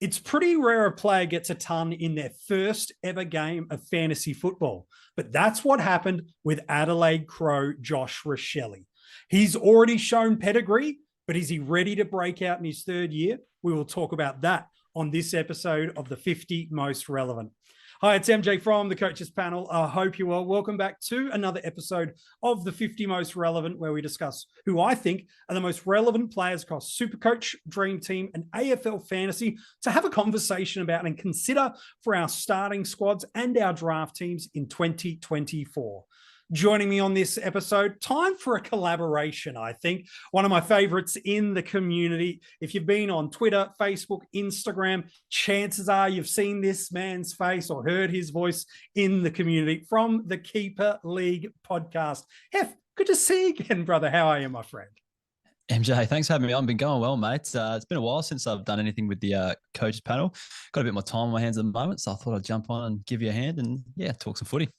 It's pretty rare a player gets a ton in their first ever game of fantasy football, but that's what happened with Adelaide Crow Josh Rachele. He's already shown pedigree, but is he ready to break out in his third year? We will talk about that on this episode of the 50 Most Relevant. Hi, it's MJ from the Coaches Panel. I hope you're well. Welcome back to another episode of the 50 Most Relevant, where we discuss who I think are the most relevant players across SuperCoach, DreamTeam, and AFLFantasy to have a conversation about and consider for our starting squads and our draft teams in 2024. Joining me on this episode, time for a collaboration, I think. One of my favorites in the community. If you've been on Twitter, Facebook, Instagram, chances are you've seen this man's face or heard his voice in the community from the Keeper League podcast. Heff, good to see you again, brother. How are you, my friend? MJ, thanks for having me on. Been going well, mate. It's been a while since I've done anything with the Coaches Panel. Got a bit more time on my hands at the moment, so I thought I'd jump on and give you a hand and, talk some footy.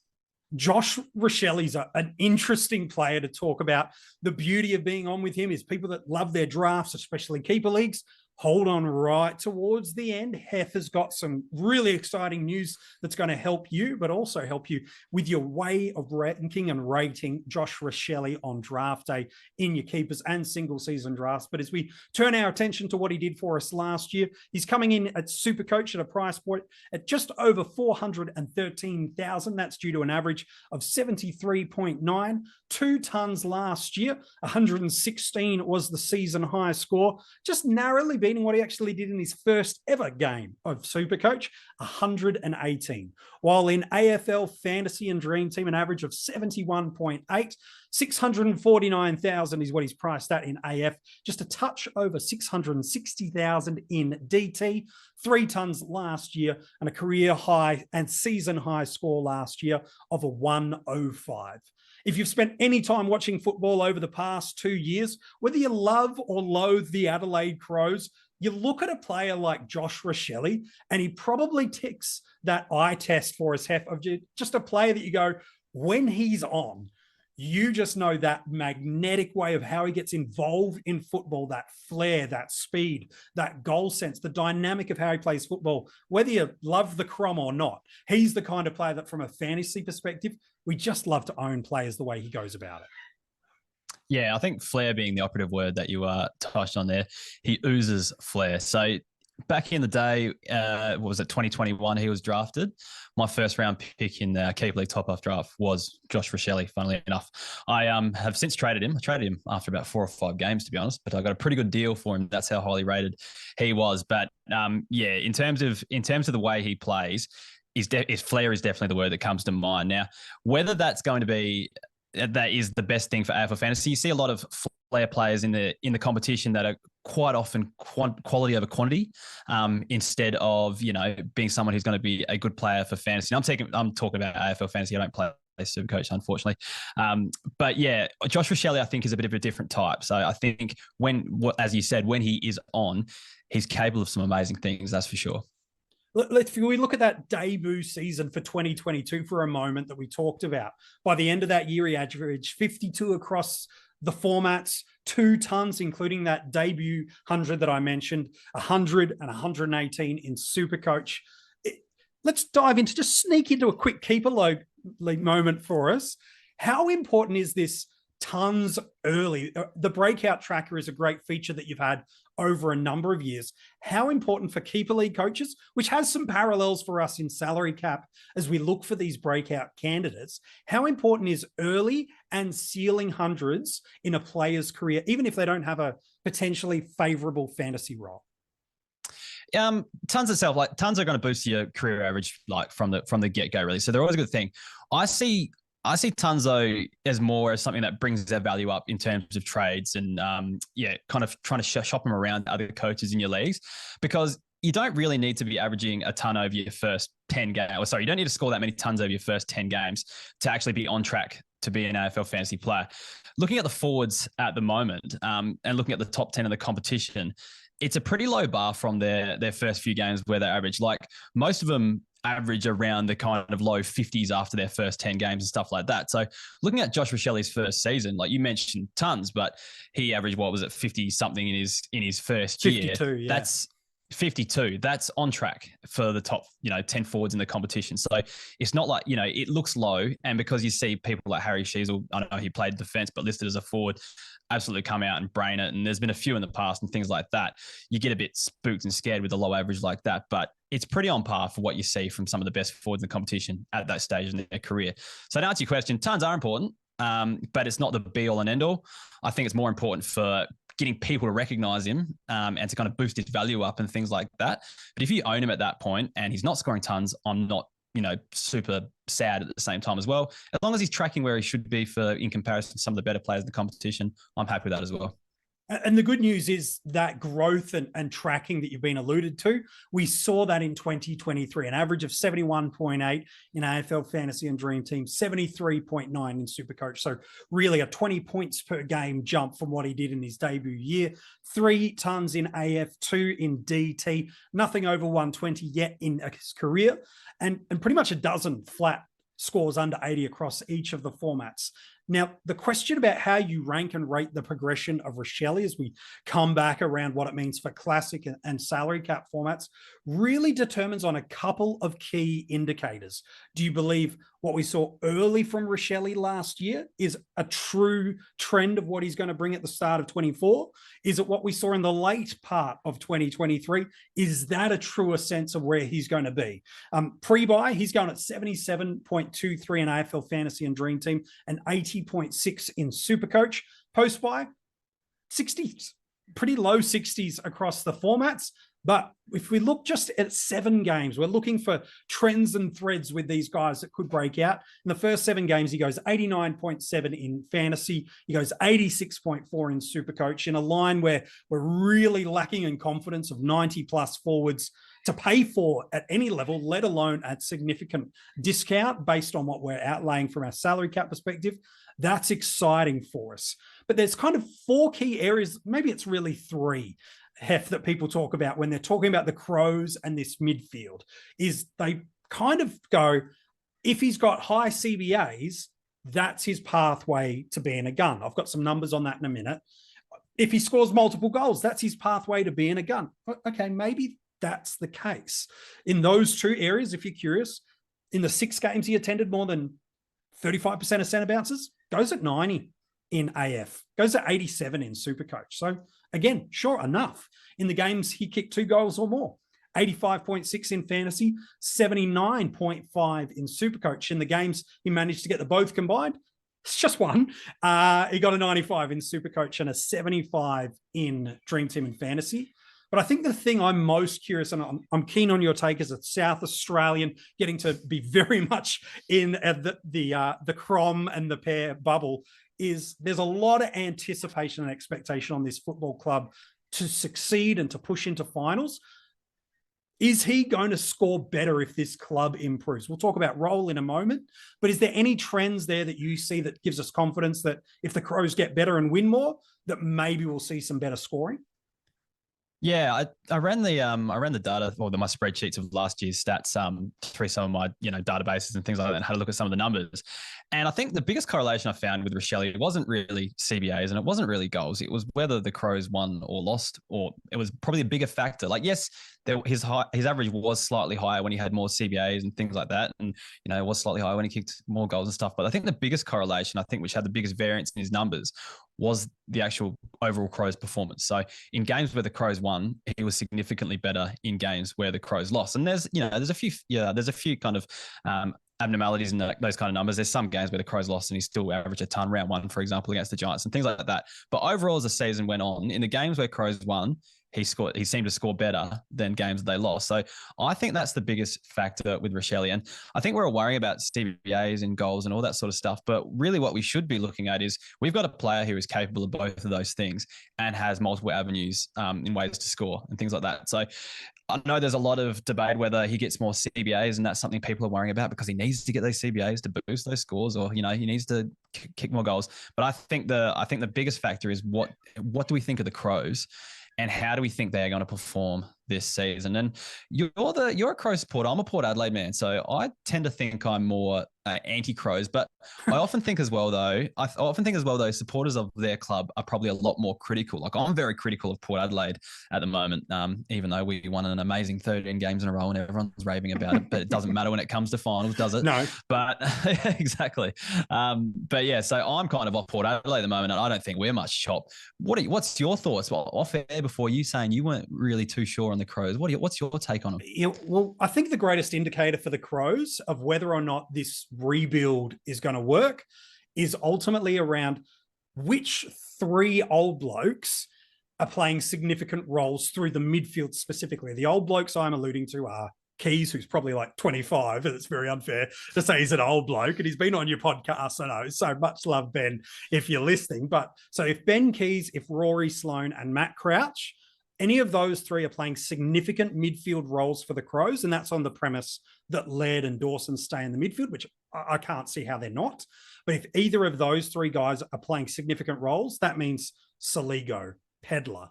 Josh Rachele's an interesting player to talk about. The beauty of being on with him is people that love their drafts, especially keeper leagues, hold on right towards the end. Heff has got some really exciting news that's going to help you, but also help you with your way of ranking and rating Josh Rachele on draft day in your keepers and single season drafts. But as we turn our attention to what he did for us last year, he's coming in at SuperCoach at a price point at just over 413,000. That's due to an average of 73.9, 2 tons last year. 116 was the season high score, just narrowly beating what he actually did in his first ever game of SuperCoach, 118. While in AFLFantasy and DreamTeam, an average of 71.8, 649,000 is what he's priced at in AF, just a touch over 660,000 in DT, 3 tons last year, and a career high and season high score last year of a 105. If you've spent any time watching football over the past 2 years, whether you love or loathe the Adelaide Crows, you look at a player like Josh Rachele, and he probably ticks that eye test for us, Heff, of just a player that you go, when he's on, you just know that magnetic way of how he gets involved in football, that flair, that speed, that goal sense, the dynamic of how he plays football, whether you love the Crom or not. He's the kind of player that from a fantasy perspective, we just love to own players the way he goes about it. Yeah, I think flair being the operative word that you touched on there. He oozes flair. So back in the day, what was it, 2021, he was drafted. My first round pick in the Keeper League top-off draft was Josh Rachele, funnily enough. I have since traded him. I traded him after about 4 or 5 games, to be honest, but I got a pretty good deal for him. That's how highly rated he was. But in terms of the way he plays, his flair is definitely the word that comes to mind. Now, whether that is the best thing for AFL fantasy. You see a lot of flair players in the competition that are quite often quality over quantity, instead of being someone who's going to be a good player for fantasy. And I'm talking about AFL fantasy. I don't play SuperCoach, unfortunately. But yeah, Josh Rachele, I think, is a bit of a different type. So I think as you said, when he is on, he's capable of some amazing things. That's for sure. If we look at that debut season for 2022 for a moment that we talked about, by the end of that year, he averaged 52 across the formats, 2 tons, including that debut 100 that I mentioned, 100 and 118 in SuperCoach. Let's dive into, just sneak into a quick keeper league moment for us. How important is this tons early? The Breakout tracker is a great feature that you've had over a number of years. How important for keeper league coaches, which has some parallels for us in salary cap as we look for these breakout candidates, how important is early and ceiling hundreds in a player's career, even if they don't have a potentially favorable fantasy role? Tons itself, tons are going to boost your career average, from the get-go, really. So they're always a good thing. I see tons, though, as something that brings their value up in terms of trades and, kind of trying to shop them around other coaches in your leagues, because you don't really need to be averaging a ton over your first 10 games. You don't need to score that many tons over your first 10 games to actually be on track to be an AFL fantasy player. Looking at the forwards at the moment, and looking at the top 10 of the competition, it's a pretty low bar from their first few games where they average. Most of them average around the kind of low 50s after their first 10 games and stuff like that. So looking at Josh Rachele's first season, like you mentioned tons, but he averaged, 50 something in his first 52, year. Yeah. 52. That's on track for the top, 10 forwards in the competition. So it's not like, it looks low. And because you see people like Harry Sheasel, I don't know, he played defense, but listed as a forward, absolutely come out and brain it. And there's been a few in the past and things like that. You get a bit spooked and scared with a low average like that, but it's pretty on par for what you see from some of the best forwards in the competition at that stage in their career. So to answer your question, tons are important, but it's not the be all and end all. I think it's more important for getting people to recognize him and to kind of boost his value up and things like that. But if you own him at that point and he's not scoring tons, I'm not, super sad at the same time as well. As long as he's tracking where he should be in comparison to some of the better players in the competition, I'm happy with that as well. And the good news is that growth and tracking that you've been alluded to, we saw that in 2023, an average of 71.8 in AFL Fantasy and Dream Team, 73.9 in SuperCoach. So really a 20 points per game jump from what he did in his debut year. 3 tons in AF2 in DT, nothing over 120 yet in his career, and pretty much a dozen flat scores under 80 across each of the formats. Now, the question about how you rank and rate the progression of Rachele as we come back around what it means for classic and salary cap formats really determines on a couple of key indicators. Do you believe what we saw early from Rachele last year is a true trend of what he's going to bring at the start of 24? Is it what we saw in the late part of 2023? Is that a truer sense of where he's going to be? Pre-buy, he's going at 77.23 in AFL Fantasy and Dream Team and 80.6 in SuperCoach. Post-buy, 60s, pretty low 60s across the formats. But if we look just at 7 games, we're looking for trends and threads with these guys that could break out. In the first 7 games, he goes 89.7 in fantasy. He goes 86.4 in SuperCoach in a line where we're really lacking in confidence of 90-plus forwards to pay for at any level, let alone at significant discount based on what we're outlaying from our salary cap perspective. That's exciting for us. But there's kind of 4 key areas, maybe it's really 3, Heff, that people talk about when they're talking about the Crows and this midfield, is they kind of go, if he's got high CBAs, that's his pathway to being a gun. I've got some numbers on that in a minute. If he scores multiple goals, that's his pathway to being a gun. Okay, maybe that's the case. In those 2 areas, if you're curious, in the 6 games he attended, more than 35% of centre bounces, goes at 90 in AF, goes at 87 in SuperCoach. So again, sure enough, in the games he kicked 2 goals or more, 85.6 in fantasy, 79.5 in SuperCoach. In the games he managed to get the both combined, it's just one. He got a 95 in SuperCoach and a 75 in Dream Team and fantasy. But I think the thing I'm most curious, and I'm keen on your take as a South Australian, getting to be very much in the Crom and the Pair bubble, is there's a lot of anticipation and expectation on this football club to succeed and to push into finals. Is he going to score better if this club improves? We'll talk about role in a moment, but is there any trends there that you see that gives us confidence that if the Crows get better and win more, that maybe we'll see some better scoring? Yeah, I ran the data or my spreadsheets of last year's stats through some of my databases and things like that, and had a look at some of the numbers. And I think the biggest correlation I found with Rachele, it wasn't really CBAs and it wasn't really goals. It was whether the Crows won or lost, or it was probably a bigger factor. Like, yes, his average was slightly higher when he had more CBAs and things like that, and it was slightly higher when he kicked more goals and stuff. But I think the biggest correlation, which had the biggest variance in his numbers, was the actual overall Crows performance. So in games where the Crows won, he was significantly better in games where the Crows lost. And there's a few kind of abnormalities in those kind of numbers. There's some games where the Crows lost and he still averaged a ton, round 1, for example, against the Giants and things like that. But overall, as the season went on, in the games where Crows won, he seemed to score better than games they lost. So I think that's the biggest factor with Rachele. And I think we're all worrying about CBAs and goals and all that sort of stuff. But really what we should be looking at is we've got a player who is capable of both of those things and has multiple avenues in ways to score and things like that. So I know there's a lot of debate whether he gets more CBAs, and that's something people are worrying about because he needs to get those CBAs to boost those scores, or he needs to kick more goals. But I think the biggest factor is what do we think of the Crows, and how do we think they're going to perform this season? And you're a Crows supporter. I'm a Port Adelaide man, so I tend to think I'm more anti-Crows, but I often think as well, though, supporters of their club are probably a lot more critical. Like I'm very critical of Port Adelaide at the moment, even though we won an amazing 13 games in a row and everyone's raving about it, but it doesn't matter when it comes to finals, does it? No. But exactly. But yeah, so I'm kind of off Port Adelaide at the moment, and I don't think we're much chop. What's your thoughts? Well, off air before, you saying you weren't really too sure on the Crows. What's your take on them? Yeah, well, I think the greatest indicator for the Crows of whether or not this rebuild is going to work is ultimately around which three old blokes are playing significant roles through the midfield specifically. The old blokes I'm alluding to are Keys, who's probably like 25, and it's very unfair to say he's an old bloke, and he's been on your podcast. I know, so much love, Ben, if you're listening. But so if Ben Keys, if Rory Sloane and Matt Crouch, any of those three are playing significant midfield roles for the Crows, and that's on the premise that Laird and Dawson stay in the midfield, which I can't see how they're not. But if either of those three guys are playing significant roles, that means Saligo, Pedler,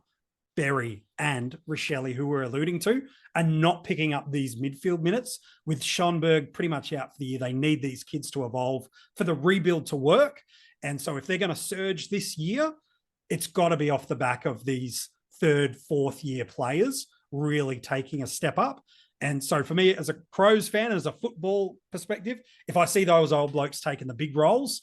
Berry, and Rachele, who we're alluding to, are not picking up these midfield minutes. With Schonberg pretty much out for the year, they need these kids to evolve for the rebuild to work. And so if they're going to surge this year, it's got to be off the back of these third, fourth year players really taking a step up. And so for me, as a Crows fan, as a football perspective, if I see those old blokes taking the big roles,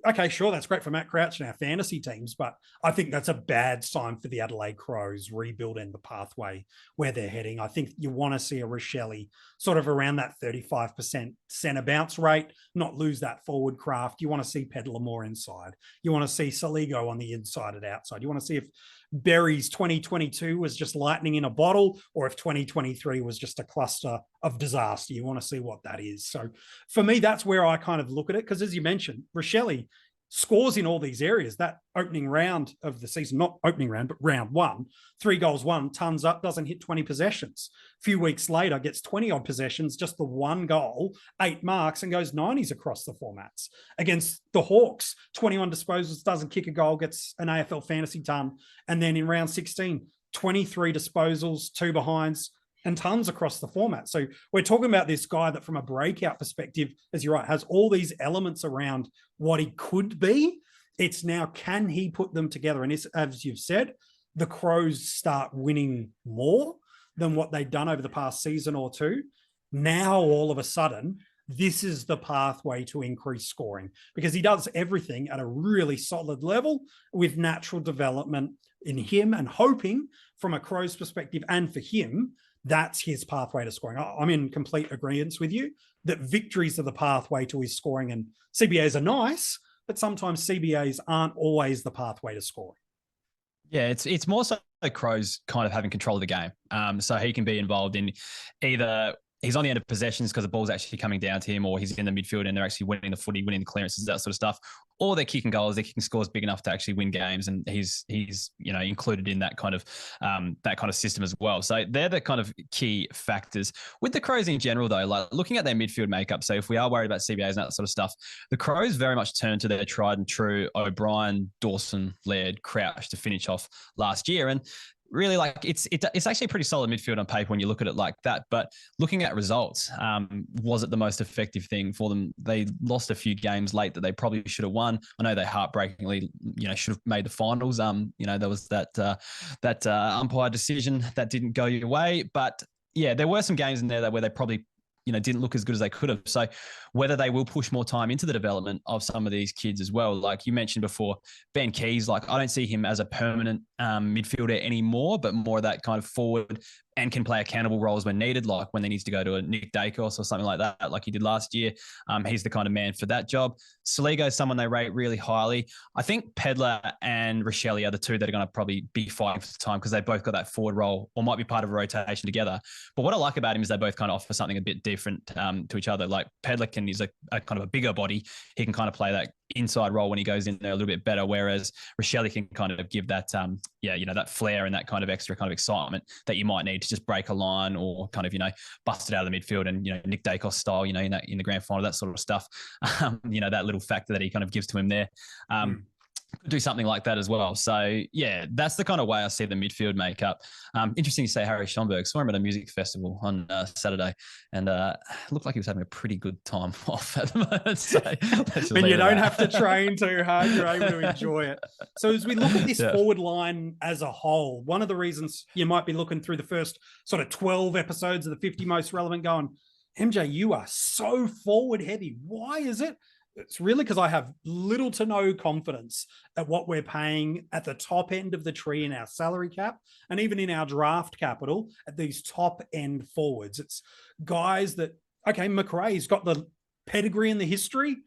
okay, sure, that's great for Matt Crouch and our fantasy teams, but I think that's a bad sign for the Adelaide Crows rebuild and the pathway where they're heading. I think you want to see a Rachele sort of around that 35% centre bounce rate, not lose that forward craft. You want to see Pedler more inside. You want to see Saligo on the inside and outside. You want to see if Berry's 2022 was just lightning in a bottle, or if 2023 was just a cluster of disaster. You want to see what that is. So for me, that's where I kind of look at it. Because as you mentioned, Rachele scores in all these areas. That opening round of the season, not opening round, but round one, 3 goals, 1, tons up, doesn't hit 20 possessions. A few weeks later, gets 20 odd possessions, just the 1 goal, 8 marks, and goes 90s across the formats. Against the Hawks, 21 disposals, doesn't kick a goal, gets an AFLFantasy ton. And then in round 16, 23 disposals, 2 behinds, and tons across the format. So we're talking about this guy that from a breakout perspective, as you're right, has all these elements around what he could be. It's now, can he put them together? And as you've said, the Crows start winning more than what they've done over the past season or two. Now, all of a sudden, this is the pathway to increase scoring, because he does everything at a really solid level with natural development in him, and hoping from a Crows perspective and for him, that's his pathway to scoring. I'm in complete agreement with you that victories are the pathway to his scoring, and CBAs are nice, but sometimes CBAs aren't always the pathway to scoring. Yeah, it's more so Crows kind of having control of the game. So he can be involved in either he's on the end of possessions because the ball's actually coming down to him, or he's in the midfield and they're actually winning the footy, winning the clearances, that sort of stuff. Or they're kicking goals, they're kicking scores big enough to actually win games, and he's included in that kind of system as well. So they're the kind of key factors. With the Crows in general, though, like looking at their midfield makeup, so if we are worried about CBAs and that sort of stuff, the Crows very much turn to their tried and true O'Brien, Dawson, Laird, Crouch to finish off last year. And really, like it's actually a pretty solid midfield on paper when you look at it like that. But looking at results, was it the most effective thing for them? They lost a few games late that they probably should have won. I know they heartbreakingly, should have made the finals. There was that umpire decision that didn't go your way. But yeah, there were some games in there where they probably didn't look as good as they could have. So whether they will push more time into the development of some of these kids as well. Like you mentioned before, Ben Keys, like I don't see him as a permanent midfielder anymore, but more of that kind of forward and can play accountable roles when needed, like when they needs to go to a Nick Dacos or something like that, like he did last year. He's the kind of man for that job. Saligo is someone they rate really highly. I think Pedler and Rachele are the two that are going to probably be fighting for the time, because they both got that forward role or might be part of a rotation together. But what I like about him is they both kind of offer something a bit different to each other. Like Pedler is a kind of a bigger body. He can kind of play that inside role when he goes in there a little bit better, whereas Rachele can kind of give that that flair and that kind of extra kind of excitement that you might need to just break a line or kind of bust it out of the midfield and Nick Dacos style in the grand final, that sort of stuff. That little factor that he kind of gives to him there. could do something like that as well. So yeah, that's the kind of way I see the midfield makeup. Interesting to say Harry Schomburg. Saw him at a music festival on Saturday, and looked like he was having a pretty good time off at the moment. So when you don't have to train too hard, you're able to enjoy it. So as we look at this forward line as a whole, one of the reasons you might be looking through the first sort of 12 episodes of the 50 most relevant going, MJ, you are so forward heavy. Why is it? It's really because I have little to no confidence at what we're paying at the top end of the tree in our salary cap and even in our draft capital at these top end forwards. It's guys that, okay, McRae's got the pedigree and the history,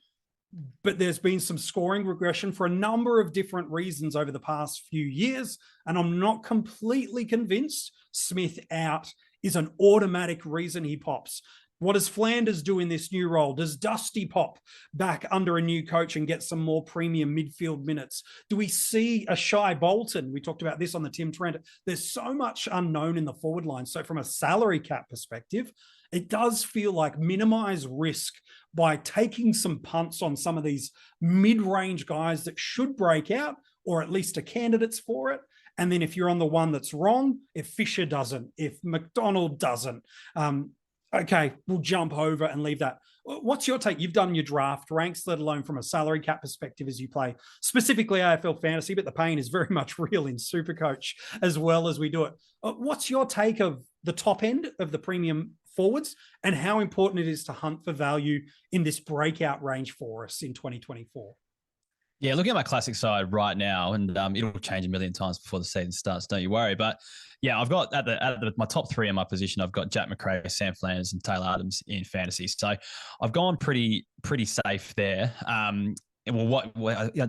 but there's been some scoring regression for a number of different reasons over the past few years. And I'm not completely convinced Smith out is an automatic reason he pops. What does Flanders do in this new role? Does Dusty pop back under a new coach and get some more premium midfield minutes? Do we see a Shy Bolton? We talked about this on the Tim Trent. There's so much unknown in the forward line. So from a salary cap perspective, it does feel like minimize risk by taking some punts on some of these mid-range guys that should break out or at least are candidates for it. And then if you're on the one that's wrong, if Fisher doesn't, if McDonald doesn't, okay, we'll jump over and leave that. What's your take? You've done your draft ranks, let alone from a salary cap perspective as you play specifically AFL Fantasy, but the pain is very much real in SuperCoach as well as we do it. What's your take of the top end of the premium forwards and how important it is to hunt for value in this breakout range for us in 2024? Yeah, looking at my classic side right now, and it'll change a million times before the season starts, don't you worry. But yeah, I've got my top three in my position, I've got Jack McRae, Sam Flanders, and Taylor Adams in fantasy. So I've gone pretty safe there. Well, what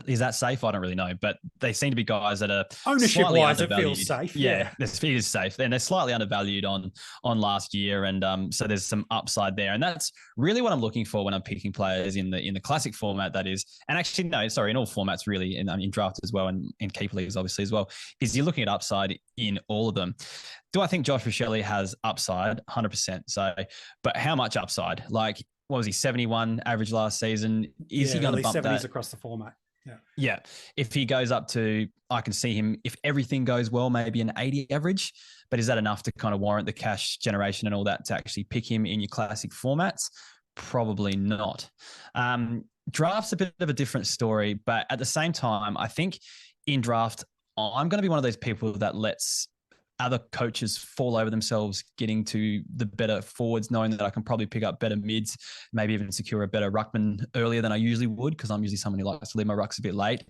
is that safe? I don't really know, but they seem to be guys that are ownership-wise, it feels safe. Yeah, it is safe, and they're slightly undervalued on last year, and so there's some upside there, and that's really what I'm looking for when I'm picking players in the classic format. That is, and actually, no, sorry, in all formats really, in draft as well, and in keeper leagues obviously as well, is you're looking at upside in all of them. Do I think Josh Rachele has upside? 100%. So, but how much upside? Like, what was he, 71 average last season? Is he going to bump 70s that? Across the format. Yeah. If he goes up to, I can see him, if everything goes well, maybe an 80 average, but is that enough to kind of warrant the cash generation and all that to actually pick him in your classic formats? Probably not. Draft's a bit of a different story, but at the same time, I think in draft, I'm going to be one of those people that lets other coaches fall over themselves getting to the better forwards, knowing that I can probably pick up better mids, maybe even secure a better ruckman earlier than I usually would, because I'm usually someone who likes to leave my rucks a bit late.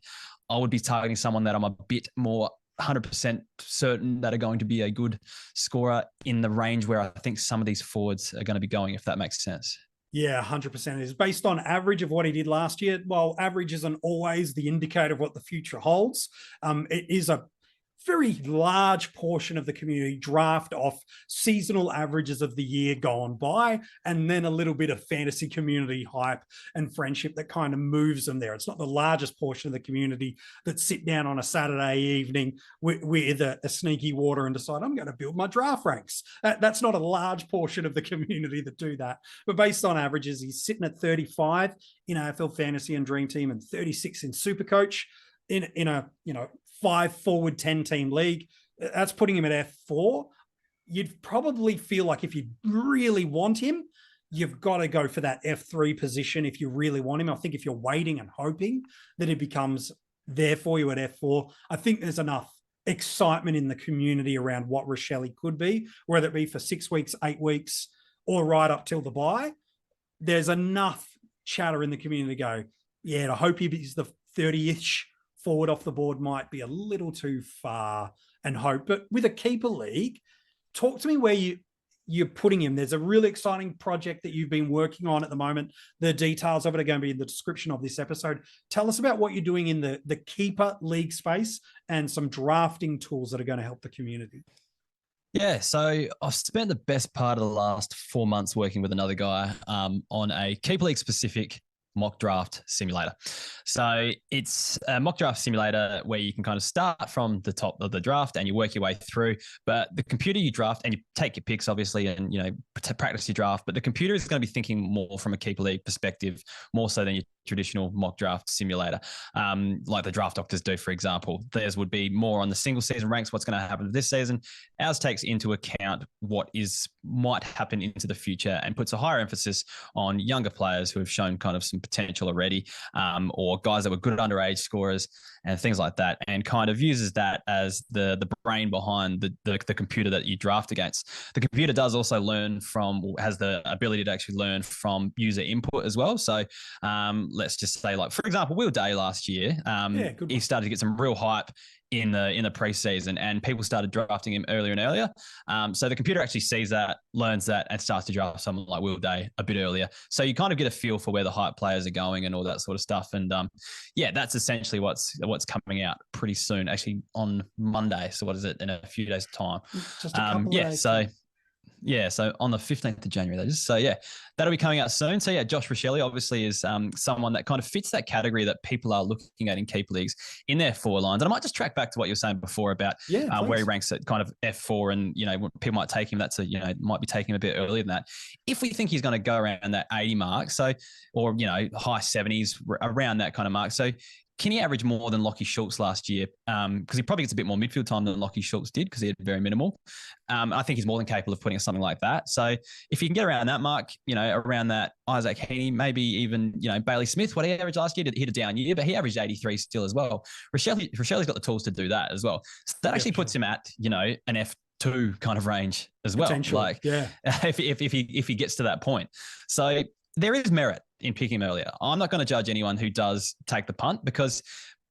I would be targeting someone that I'm a bit more 100% certain that are going to be a good scorer in the range where I think some of these forwards are going to be going, if that makes sense. Yeah, 100%. It is based on average of what he did last year. Well, average isn't always the indicator of what the future holds. It is a very large portion of the community draft off seasonal averages of the year gone by, and then a little bit of fantasy community hype and friendship that kind of moves them there. It's not the largest portion of the community that sit down on a Saturday evening with a sneaky water and decide, I'm going to build my draft ranks. That's not a large portion of the community that do that. But based on averages, he's sitting at 35 in AFL Fantasy and DreamTeam and 36 in SuperCoach in a 5 forward 10 team league. That's putting him at F4. You'd probably feel like if you really want him, you've got to go for that F3 position if you really want him. I think if you're waiting and hoping that it becomes there for you at F4, I think there's enough excitement in the community around what Rachele could be, whether it be for 6 weeks, 8 weeks, or right up till the bye. There's enough chatter in the community to go, yeah, I hope he's the 30-ish forward off the board might be a little too far and hope. But with a keeper league, talk to me where you're putting him. There's a really exciting project that you've been working on at the moment. The details of it are going to be in the description of this episode. Tell us about what you're doing in the keeper league space and some drafting tools that are going to help the community. Yeah, so I've spent the best part of the last 4 months working with another guy on a keeper league specific mock draft simulator. So it's a mock draft simulator where you can kind of start from the top of the draft and you work your way through, but the computer you draft and you take your picks obviously and, practice your draft, but the computer is going to be thinking more from a keeper league perspective, more so than your traditional mock draft simulator, like the draft doctors do, for example. Theirs would be more on the single season ranks, what's going to happen this season. Ours takes into account what might happen into the future and puts a higher emphasis on younger players who have shown kind of some potential already, or guys that were good underage scorers and things like that, and kind of uses that as the brain behind the computer that you draft against. The computer does also has the ability to actually learn from user input as well. So let's just say, like, for example, Will Day last year, he started to get some real hype in the preseason, and people started drafting him earlier and earlier. So the computer actually sees that, learns that, and starts to draft someone like Will Day a bit earlier. So you kind of get a feel for where the hype players are going and all that sort of stuff. And that's essentially what's coming out pretty soon, actually on Monday. So what is it, in a few days' time? Just a couple of days. So on the 15th of January, that is. So that'll be coming out soon. So Josh Rachele obviously is someone that kind of fits that category that people are looking at in keeper leagues in their forward lines. And I might just track back to what you were saying before about where he ranks at kind of F4, and people might take him. Might be taking him a bit earlier than that. If we think he's going to go around that 80 mark, or high 70s, around that kind of mark. So can he average more than Lachie Schultz last year? Because he probably gets a bit more midfield time than Lachie Schultz did, because he had very minimal. I think he's more than capable of putting something like that. So if you can get around that mark, around that Isaac Heaney, maybe even, Bailey Smith, what he averaged last year, hit a down year, but he averaged 83 still as well. Rachele's got the tools to do that as well. So that actually puts him at, an F2 kind of range as well. Like, if he gets to that point. So there is merit in picking him earlier. I'm not going to judge anyone who does take the punt, because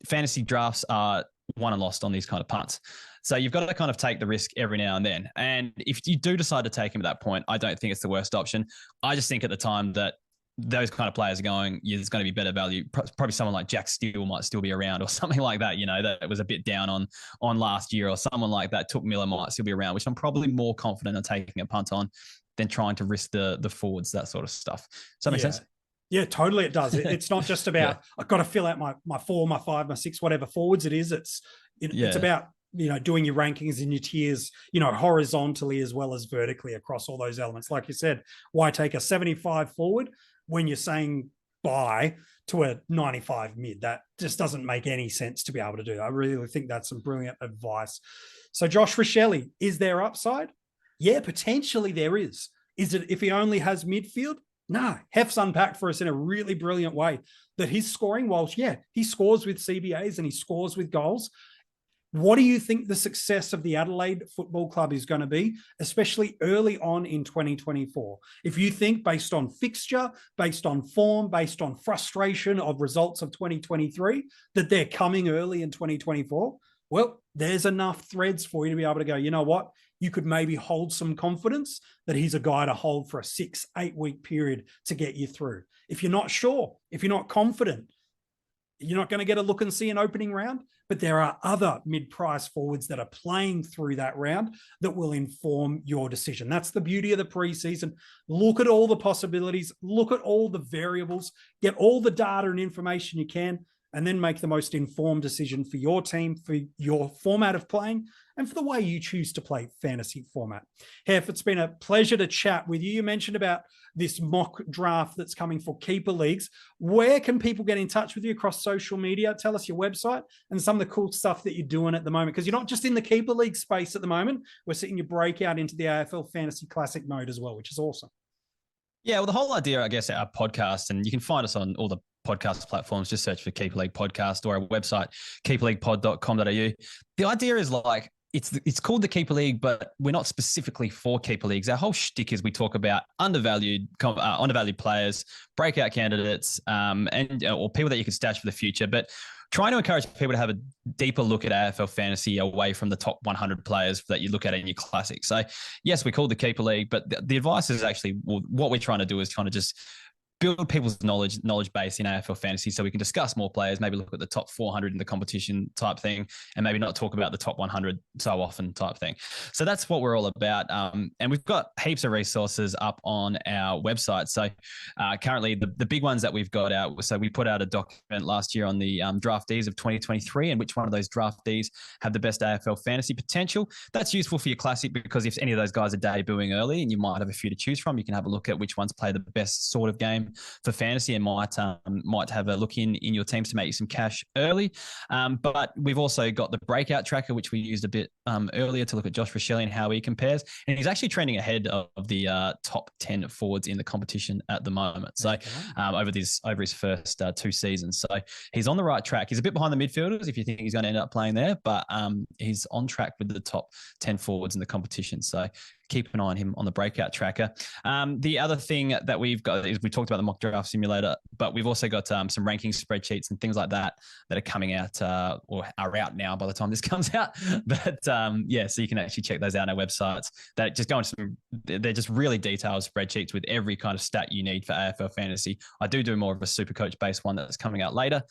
fantasy drafts are won and lost on these kind of punts. So you've got to kind of take the risk every now and then. And if you do decide to take him at that point, I don't think it's the worst option. I just think at the time that those kind of players are going, there's going to be better value. Probably someone like Jack Steele might still be around, or something like that, that was a bit down on last year, or someone like that. Took Miller might still be around, which I'm probably more confident in taking a punt on than trying to risk the forwards, that sort of stuff. Does that make sense? Yeah, totally. It does. It's not just about, I've got to fill out my 4, my 5, my 6, whatever forwards it is. It's about, doing your rankings and your tiers, horizontally as well as vertically across all those elements. Like you said, why take a 75 forward when you're saying buy to a 95 mid? That just doesn't make any sense to be able to do that. I really think that's some brilliant advice. So Josh Rachele, is there upside? Yeah, potentially there is. Is it if he only has midfield? No, Heff's unpacked for us in a really brilliant way that his scoring, whilst, he scores with CBAs and he scores with goals. What do you think the success of the Adelaide Football Club is going to be, especially early on in 2024? If you think based on fixture, based on form, based on frustration of results of 2023, that they're coming early in 2024, well, there's enough threads for you to be able to go, you know what? You could maybe hold some confidence that he's a guy to hold for a 6-8 week period to get you through. If you're not sure, if you're not confident, you're not going to get a look and see an opening round, but there are other mid-price forwards that are playing through that round that will inform your decision. That's the beauty of the preseason. Look at all the possibilities, look at all the variables, get all the data and information you can, and then make the most informed decision for your team, for your format of playing, and for the way you choose to play fantasy format. Heff, it's been a pleasure to chat with you. You mentioned about this mock draft that's coming for keeper leagues. Where can people get in touch with you across social media? Tell us your website and some of the cool stuff that you're doing at the moment, because you're not just in the keeper league space at the moment. We're seeing you break out into the AFL Fantasy Classic mode as well, which is awesome. Yeah, well, the whole idea, I guess, our podcast, and you can find us on all the podcast platforms, just search for Keeper League Podcast, or our website, keeperleaguepod.com.au. The idea is like, it's called the Keeper League, but we're not specifically for Keeper Leagues. Our whole shtick is we talk about undervalued players, breakout candidates, or people that you can stash for the future, but trying to encourage people to have a deeper look at AFL fantasy away from the top 100 players that you look at in your classic. So yes, we call the Keeper League, but the advice is actually, what we're trying to do is kind of just build people's knowledge base in AFL fantasy so we can discuss more players, maybe look at the top 400 in the competition type thing, and maybe not talk about the top 100 so often type thing. So that's what we're all about. And we've got heaps of resources up on our website. So currently the big ones that we've got out, so we put out a document last year on the draftees of 2023 and which one of those draftees have the best AFL fantasy potential. That's useful for your classic because if any of those guys are debuting early and you might have a few to choose from, you can have a look at which ones play the best sort of game for fantasy and might have a look in your teams to make you some cash early. But we've also got the breakout tracker, which we used a bit earlier to look at Josh Rachele and how he compares. And he's actually trending ahead of the top 10 forwards in the competition at the moment. So over his first 2 seasons. So he's on the right track. He's a bit behind the midfielders if you think he's going to end up playing there, but he's on track with the top 10 forwards in the competition. So keep an eye on him on the breakout tracker. The other thing that we've got is we talked about the mock draft simulator, but we've also got some ranking spreadsheets and things like that are coming out or are out now by the time this comes out. But yeah, so you can actually check those out on our websites. That just go into they're just really detailed spreadsheets with every kind of stat you need for AFL fantasy. I do more of a SuperCoach based one that's coming out later,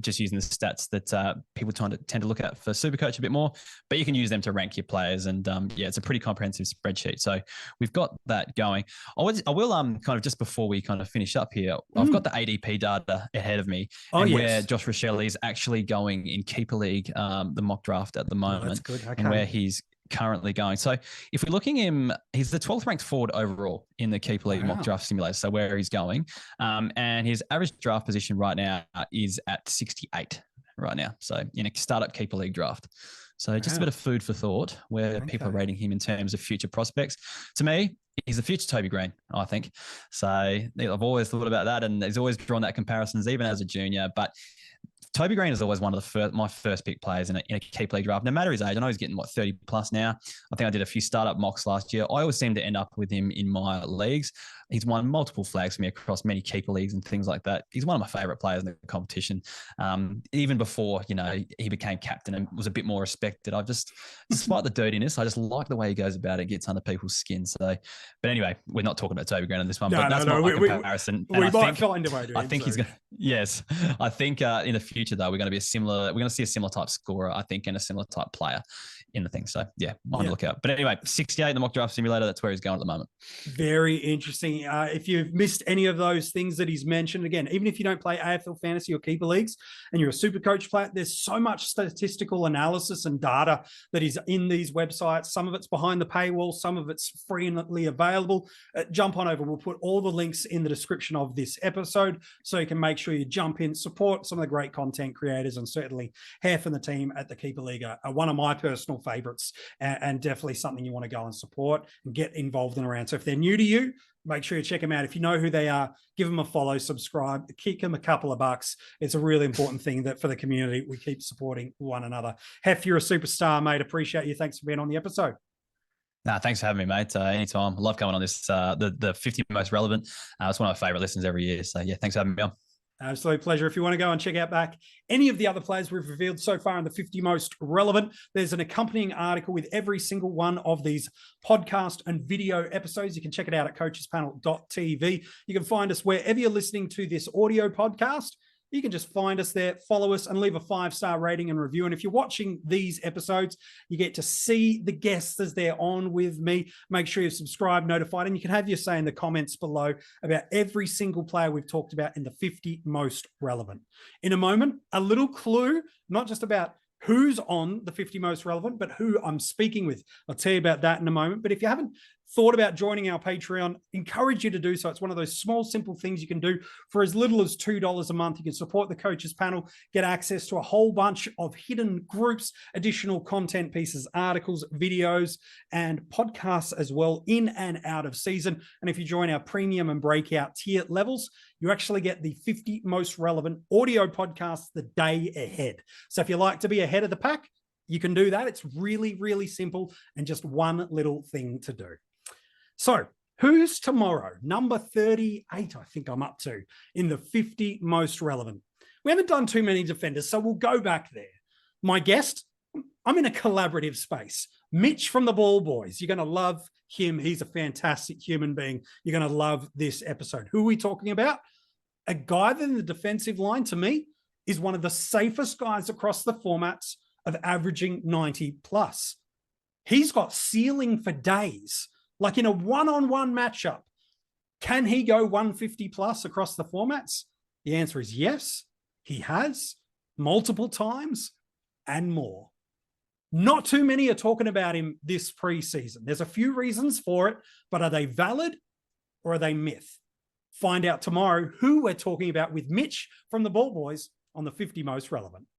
just using the stats that people tend to look at for SuperCoach a bit more, but you can use them to rank your players. And yeah, it's a pretty comprehensive spreadsheet. So we've got that going. I will kind of just before we kind of finish up here, I've got the ADP data ahead of me where Josh Rachele is actually going in Keeper League, the mock draft at the moment, that's good. Okay. And where he's currently going. So if we're looking at him, he's the 12th ranked forward overall in the Keeper League mock draft simulator. So where he's going, and his average draft position right now is at 68 right now. So in a startup Keeper League draft. So just a bit of food for thought where people are rating him in terms of future prospects. To me, he's the future Toby Green, I think. So I've always thought about that, and he's always drawn that comparisons even as a junior. But Toby Green is always one of my first pick players in a Keeper League draft, no matter his age. I know he's getting 30 plus now. I think I did a few startup mocks last year. I always seem to end up with him in my leagues. He's won multiple flags for me across many Keeper Leagues and things like that. He's one of my favorite players in the competition. Even before, he became captain and was a bit more respected. Despite the dirtiness, I just like the way he goes about it, gets under people's skin. So, but anyway, we're not talking about Toby Green on this one, but that's my comparison. We might find a way to. I think he's going to, yes. I think in the future though, we're going to see a similar type scorer, I think, and a similar type player in the thing. So yeah, on the lookout. But anyway, 68 in the mock draft simulator, that's where he's going at the moment. Very interesting. If you've missed any of those things that he's mentioned, again, even if you don't play AFL Fantasy or Keeper Leagues and you're a SuperCoach player, there's so much statistical analysis and data that is in these websites. Some of it's behind the paywall, some of it's freely available. Jump on over. We'll put all the links in the description of this episode so you can make sure you jump in, support some of the great content creators, and certainly Heff and the team at the Keeper League are one of my personal favorites and definitely something you want to go and support and get involved in around. So if they're new to you, make sure you check them out. If you know who they are, give them a follow, subscribe, kick them a couple of bucks. It's a really important thing that for the community, we keep supporting one another. Heff, you're a superstar, mate. Appreciate you. Thanks for being on the episode. Thanks for having me, mate. Anytime. I love coming on this, the 50 most relevant. It's one of my favorite listens every year. So yeah, thanks for having me on. Absolute pleasure. If you want to go and check out back any of the other players we've revealed so far in the 50 most relevant, there's an accompanying article with every single one of these podcast and video episodes. You can check it out at coachespanel.tv. You can find us wherever you're listening to this audio podcast. You can just find us there, follow us, and leave a 5-star rating and review. And if you're watching these episodes, you get to see the guests as they're on with me. Make sure you're subscribed, notified, and you can have your say in the comments below about every single player we've talked about in the 50 most relevant. In a moment, a little clue, not just about who's on the 50 most relevant, but who I'm speaking with. I'll tell you about that in a moment. But if you haven't thought about joining our Patreon, encourage you to do so. It's one of those small, simple things you can do for as little as $2 a month. You can support the Coaches Panel, get access to a whole bunch of hidden groups, additional content pieces, articles, videos, and podcasts as well in and out of season. And if you join our premium and breakout tier levels, you actually get the 50 most relevant audio podcasts the day ahead. So if you like to be ahead of the pack, you can do that. It's really, really simple and just one little thing to do. So who's tomorrow? Number 38, I think I'm up to in the 50 most relevant. We haven't done too many defenders, so we'll go back there. My guest, I'm in a collaborative space. Mitch from the Ball Boys. You're going to love him. He's a fantastic human being. You're going to love this episode. Who are we talking about? A guy that in the defensive line, to me, is one of the safest guys across the formats of averaging 90 plus. He's got ceiling for days. Like in a one-on-one matchup, can he go 150 plus across the formats? The answer is yes. He has multiple times and more. Not too many are talking about him this preseason. There's a few reasons for it, but are they valid or are they myth? Find out tomorrow who we're talking about with Mitch from the Ball Boys on the 50 Most Relevant.